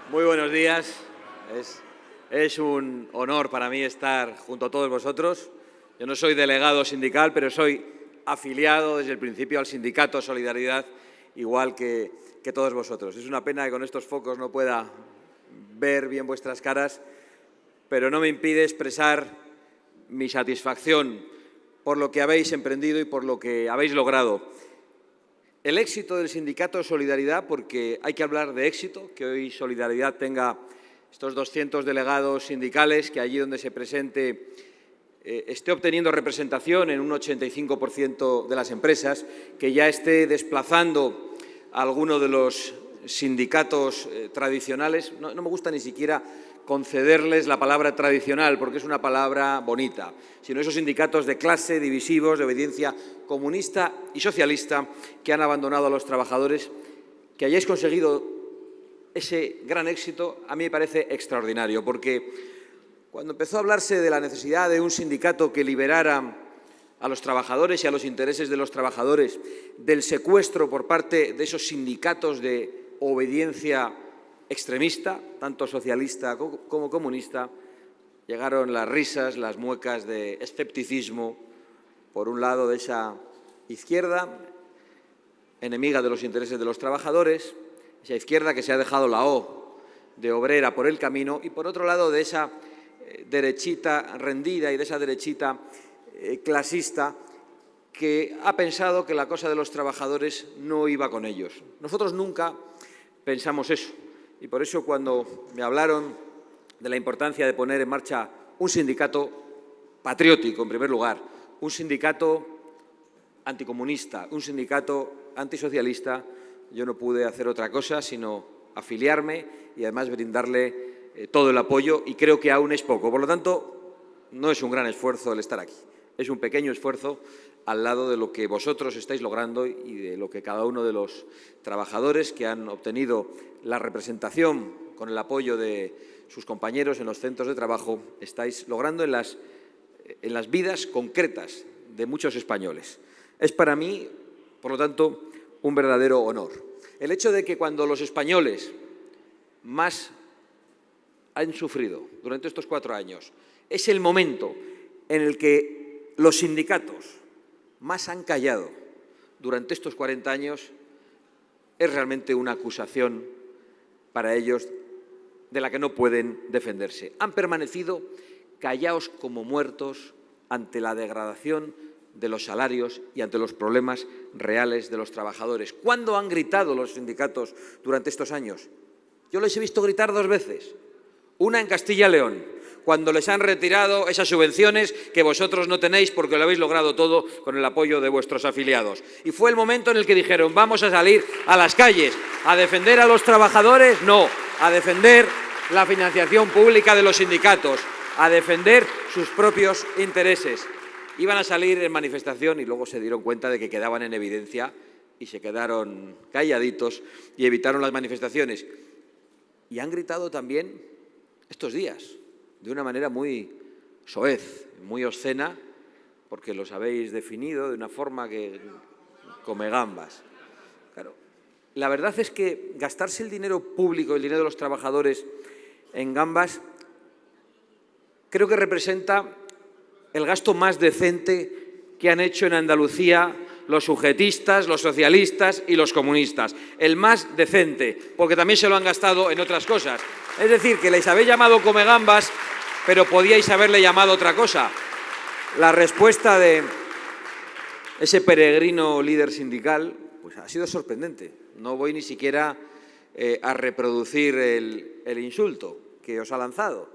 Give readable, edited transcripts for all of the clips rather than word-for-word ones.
Muy buenos días. Es un honor para mí estar junto a todos vosotros. Yo no soy delegado sindical, pero soy afiliado desde el principio al Sindicato Solidaridad, igual que todos vosotros. Es una pena que con estos focos no pueda ver bien vuestras caras, pero no me impide expresar mi satisfacción por lo que habéis emprendido y por lo que habéis logrado. El éxito del Sindicato Solidaridad, porque hay que hablar de éxito, que hoy Solidaridad tenga estos 200 delegados sindicales, que allí donde se presente esté obteniendo representación en un 85% de las empresas, que ya esté desplazando a alguno de los sindicatos tradicionales. No me gusta ni siquiera concederles la palabra tradicional, porque es una palabra bonita, sino esos sindicatos de clase, divisivos, de obediencia comunista y socialista, que han abandonado a los trabajadores. Que hayáis conseguido ese gran éxito a mí me parece extraordinario, porque cuando empezó a hablarse de la necesidad de un sindicato que liberara a los trabajadores y a los intereses de los trabajadores del secuestro por parte de esos sindicatos de obediencia extremista, tanto socialista como comunista, llegaron las risas, las muecas de escepticismo, por un lado de esa izquierda, enemiga de los intereses de los trabajadores, esa izquierda que se ha dejado la O de obrera por el camino, y por otro lado de esa derechita rendida y de esa derechita clasista que ha pensado que la cosa de los trabajadores no iba con ellos. Nosotros nunca pensamos eso. Y por eso, cuando me hablaron de la importancia de poner en marcha un sindicato patriótico, en primer lugar, un sindicato anticomunista, un sindicato antisocialista, yo no pude hacer otra cosa sino afiliarme y además brindarle todo el apoyo, y creo que aún es poco. Por lo tanto, no es un gran esfuerzo el estar aquí, es un pequeño esfuerzo al lado de lo que vosotros estáis logrando y de lo que cada uno de los trabajadores que han obtenido la representación con el apoyo de sus compañeros en los centros de trabajo estáis logrando en las vidas concretas de muchos españoles. Es para mí, por lo tanto, un verdadero honor. El hecho de que cuando los españoles más han sufrido durante estos 4 años es el momento en el que los sindicatos más han callado durante estos 40 años, es realmente una acusación para ellos de la que no pueden defenderse. Han permanecido callados como muertos ante la degradación de los salarios y ante los problemas reales de los trabajadores. ¿Cuándo han gritado los sindicatos durante estos años? Yo les he visto gritar 2 veces. Una en Castilla y León, cuando les han retirado esas subvenciones que vosotros no tenéis porque lo habéis logrado todo con el apoyo de vuestros afiliados. Y fue el momento en el que dijeron: vamos a salir a las calles, a defender a los trabajadores, no, a defender la financiación pública de los sindicatos, a defender sus propios intereses. Iban a salir en manifestación y luego se dieron cuenta de que quedaban en evidencia y se quedaron calladitos y evitaron las manifestaciones. Y han gritado también estos días, de una manera muy soez, muy obscena, porque los habéis definido de una forma que come gambas. Claro, la verdad es que gastarse el dinero público, el dinero de los trabajadores, en gambas, creo que representa el gasto más decente que han hecho en Andalucía los sujetistas, los socialistas y los comunistas. El más decente, porque también se lo han gastado en otras cosas. Es decir, que les habéis llamado comegambas, pero podíais haberle llamado otra cosa. La respuesta de ese peregrino líder sindical pues ha sido sorprendente. No voy ni siquiera a reproducir el insulto que os ha lanzado.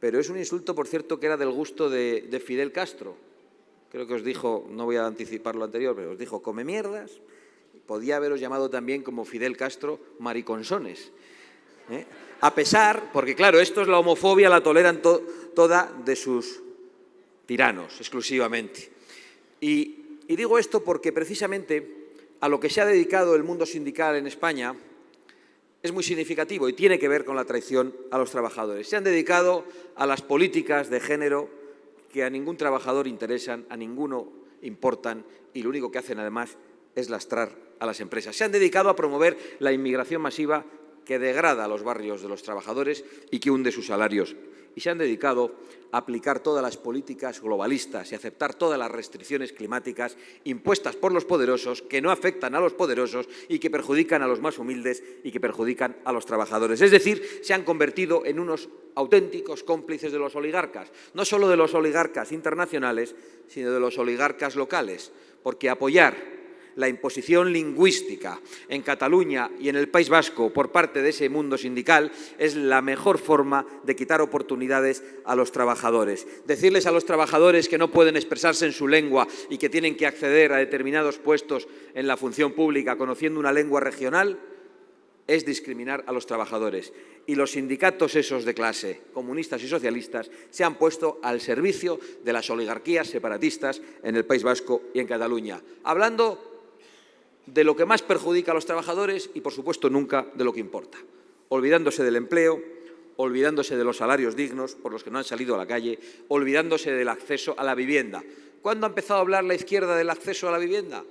Pero es un insulto, por cierto, que era del gusto de Fidel Castro. Creo que os dijo, no voy a anticipar lo anterior, pero os dijo come mierdas. Podía haberos llamado también, como Fidel Castro, mariconsones. A pesar, porque claro, esto es la homofobia, la toleran toda de sus tiranos, exclusivamente. Y digo esto porque precisamente a lo que se ha dedicado el mundo sindical en España es muy significativo y tiene que ver con la traición a los trabajadores. Se han dedicado a las políticas de género que a ningún trabajador interesan, a ninguno importan, y lo único que hacen además es lastrar a las empresas. Se han dedicado a promover la inmigración masiva que degrada a los barrios de los trabajadores y que hunde sus salarios. Y se han dedicado a aplicar todas las políticas globalistas y aceptar todas las restricciones climáticas impuestas por los poderosos, que no afectan a los poderosos y que perjudican a los más humildes y que perjudican a los trabajadores. Es decir, se han convertido en unos auténticos cómplices de los oligarcas, no solo de los oligarcas internacionales, sino de los oligarcas locales, porque apoyar la imposición lingüística en Cataluña y en el País Vasco por parte de ese mundo sindical es la mejor forma de quitar oportunidades a los trabajadores. Decirles a los trabajadores que no pueden expresarse en su lengua y que tienen que acceder a determinados puestos en la función pública conociendo una lengua regional es discriminar a los trabajadores. Y los sindicatos esos de clase, comunistas y socialistas, se han puesto al servicio de las oligarquías separatistas en el País Vasco y en Cataluña, hablando de lo que más perjudica a los trabajadores y, por supuesto, nunca de lo que importa, olvidándose del empleo, olvidándose de los salarios dignos por los que no han salido a la calle, olvidándose del acceso a la vivienda. ¿Cuándo ha empezado a hablar la izquierda del acceso a la vivienda?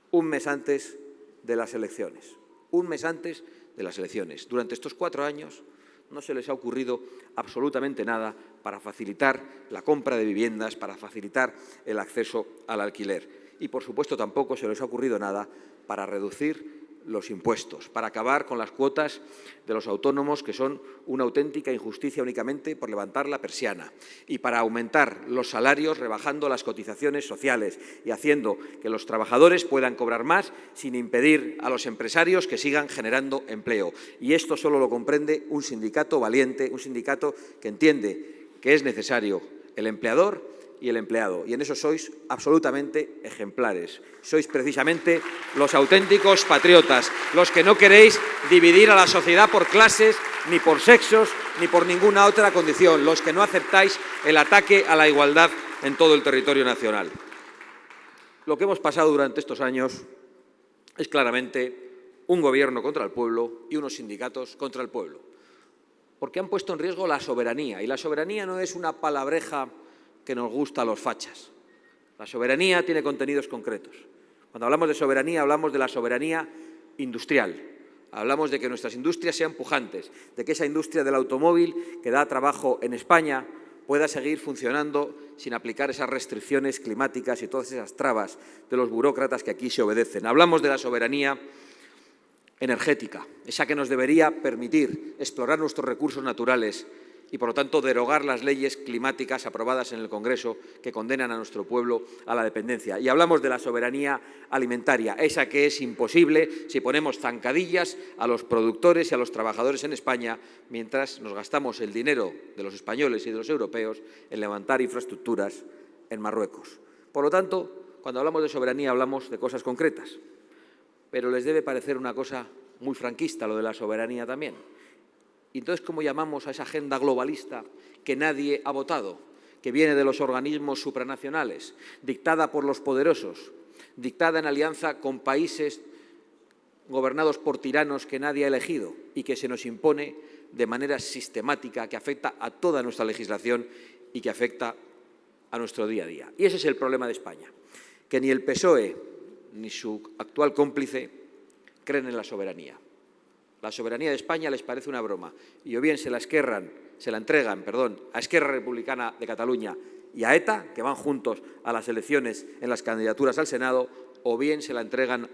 Un mes antes de las elecciones. Un mes antes de las elecciones. Durante estos 4 años no se les ha ocurrido absolutamente nada para facilitar la compra de viviendas, para facilitar el acceso al alquiler. Y, por supuesto, tampoco se les ha ocurrido nada para reducir los impuestos, para acabar con las cuotas de los autónomos, que son una auténtica injusticia únicamente por levantar la persiana, y para aumentar los salarios rebajando las cotizaciones sociales y haciendo que los trabajadores puedan cobrar más sin impedir a los empresarios que sigan generando empleo. Y esto solo lo comprende un sindicato valiente, un sindicato que entiende que es necesario el empleador y el empleado. Y en eso sois absolutamente ejemplares. Sois precisamente los auténticos patriotas, los que no queréis dividir a la sociedad por clases, ni por sexos, ni por ninguna otra condición, los que no aceptáis el ataque a la igualdad en todo el territorio nacional. Lo que hemos pasado durante estos años es claramente un gobierno contra el pueblo y unos sindicatos contra el pueblo, porque han puesto en riesgo la soberanía, y la soberanía no es una palabreja que nos gusta a los fachas. La soberanía tiene contenidos concretos. Cuando hablamos de soberanía, hablamos de la soberanía industrial. Hablamos de que nuestras industrias sean pujantes, de que esa industria del automóvil que da trabajo en España pueda seguir funcionando sin aplicar esas restricciones climáticas y todas esas trabas de los burócratas que aquí se obedecen. Hablamos de la soberanía energética, esa que nos debería permitir explorar nuestros recursos naturales y, por lo tanto, derogar las leyes climáticas aprobadas en el Congreso que condenan a nuestro pueblo a la dependencia. Y hablamos de la soberanía alimentaria, esa que es imposible si ponemos zancadillas a los productores y a los trabajadores en España, mientras nos gastamos el dinero de los españoles y de los europeos en levantar infraestructuras en Marruecos. Por lo tanto, cuando hablamos de soberanía hablamos de cosas concretas, pero les debe parecer una cosa muy franquista lo de la soberanía también. Y entonces, ¿cómo llamamos a esa agenda globalista que nadie ha votado, que viene de los organismos supranacionales, dictada por los poderosos, dictada en alianza con países gobernados por tiranos que nadie ha elegido y que se nos impone de manera sistemática, que afecta a toda nuestra legislación y que afecta a nuestro día a día? Y ese es el problema de España, que ni el PSOE ni su actual cómplice creen en la soberanía. La soberanía de España les parece una broma y o bien se la entregan a Esquerra Republicana de Cataluña y a ETA, que van juntos a las elecciones en las candidaturas al Senado, o bien se la entregan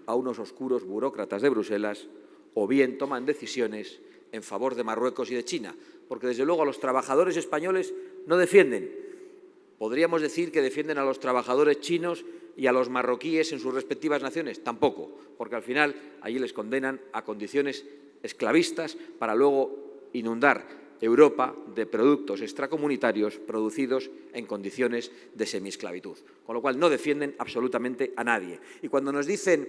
a unos oscuros burócratas de Bruselas, o bien toman decisiones en favor de Marruecos y de China, porque desde luego a los trabajadores españoles no defienden. ¿Podríamos decir que defienden a los trabajadores chinos y a los marroquíes en sus respectivas naciones? Tampoco, porque al final allí les condenan a condiciones esclavistas para luego inundar Europa de productos extracomunitarios producidos en condiciones de semiesclavitud. Con lo cual no defienden absolutamente a nadie. Y cuando nos dicen,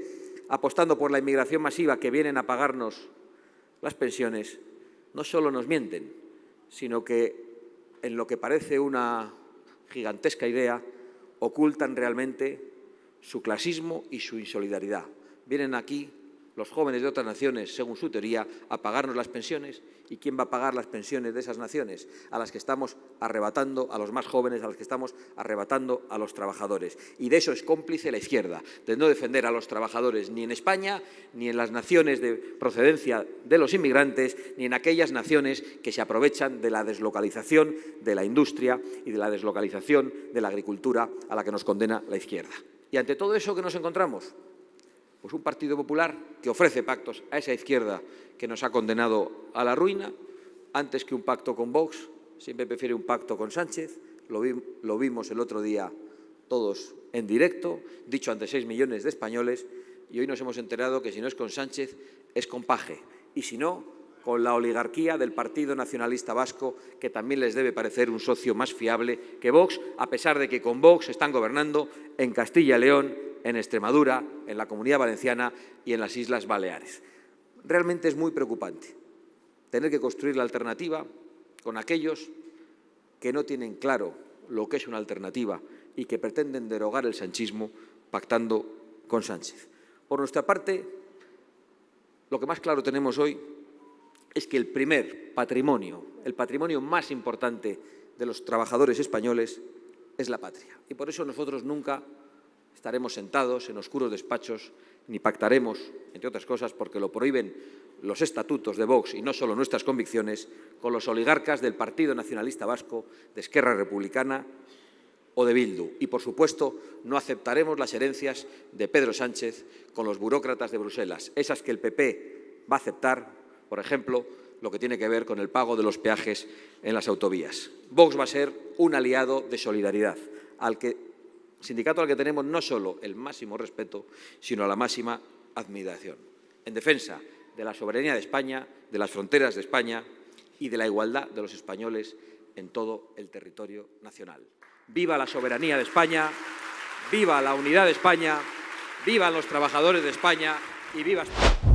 apostando por la inmigración masiva, que vienen a pagarnos las pensiones, no solo nos mienten, sino que en lo que parece una gigantesca idea, ocultan realmente su clasismo y su insolidaridad. Vienen aquí los jóvenes de otras naciones, según su teoría, a pagarnos las pensiones. ¿Y quién va a pagar las pensiones de esas naciones? A las que estamos arrebatando a los más jóvenes, a las que estamos arrebatando a los trabajadores. Y de eso es cómplice la izquierda, de no defender a los trabajadores ni en España, ni en las naciones de procedencia de los inmigrantes, ni en aquellas naciones que se aprovechan de la deslocalización de la industria y de la deslocalización de la agricultura a la que nos condena la izquierda. Y ante todo eso, ¿qué nos encontramos? Pues un Partido Popular que ofrece pactos a esa izquierda que nos ha condenado a la ruina, antes que un pacto con Vox, siempre prefiere un pacto con Sánchez. Lo vimos el otro día todos en directo, dicho ante 6 millones de españoles, y hoy nos hemos enterado que si no es con Sánchez, es con Paje, y si no, con la oligarquía del Partido Nacionalista Vasco, que también les debe parecer un socio más fiable que Vox, a pesar de que con Vox están gobernando en Castilla y León, en Extremadura, en la Comunidad Valenciana y en las Islas Baleares. Realmente es muy preocupante tener que construir la alternativa con aquellos que no tienen claro lo que es una alternativa y que pretenden derogar el sanchismo pactando con Sánchez. Por nuestra parte, lo que más claro tenemos hoy es que el primer patrimonio, el patrimonio más importante de los trabajadores españoles es la patria. Y por eso nosotros nunca estaremos sentados en oscuros despachos ni pactaremos, entre otras cosas, porque lo prohíben los estatutos de Vox y no solo nuestras convicciones, con los oligarcas del Partido Nacionalista Vasco, de Esquerra Republicana o de Bildu. Y, por supuesto, no aceptaremos las herencias de Pedro Sánchez con los burócratas de Bruselas, esas que el PP va a aceptar, por ejemplo, lo que tiene que ver con el pago de los peajes en las autovías. Vox va a ser un aliado de solidaridad, sindicato al que tenemos no solo el máximo respeto, sino la máxima admiración, en defensa de la soberanía de España, de las fronteras de España y de la igualdad de los españoles en todo el territorio nacional. ¡Viva la soberanía de España! ¡Viva la unidad de España! ¡Vivan los trabajadores de España! ¡Y viva España!